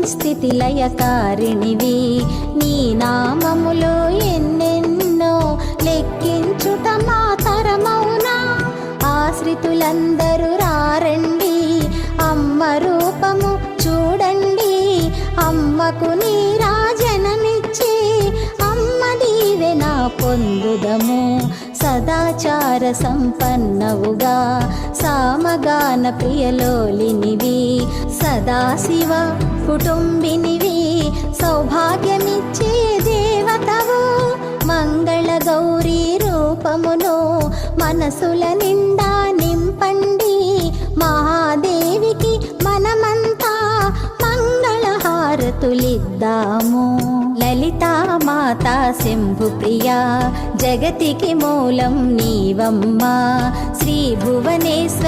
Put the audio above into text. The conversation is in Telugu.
స్థితి లయకారిణివి. నీ నామములో ఎన్నెన్నో లెక్కించుట మా తరమౌనా. ఆశ్రితులందరూ రారండి, అమ్మ రూపము చూడండి. అమ్మకు నీరాజనమిచ్చి అమ్మ దీవెన పొందుదము. సదాచార సంపన్నవుగా సామగాన ప్రియలోలినివి. సదాశివ కుటుంబినివి, సౌభాగ్యమిచ్చే దేవతవు. మంగళ గౌరీ రూపమును మనసుల నిండా నింపండి. మహాదేవికి మనమంతా మంగళహారతులిద్దాము. లలితా మాతా శంభు ప్రియా, జగతికి మూలం నీవమ్మా. శ్రీ భువనేశ్వరి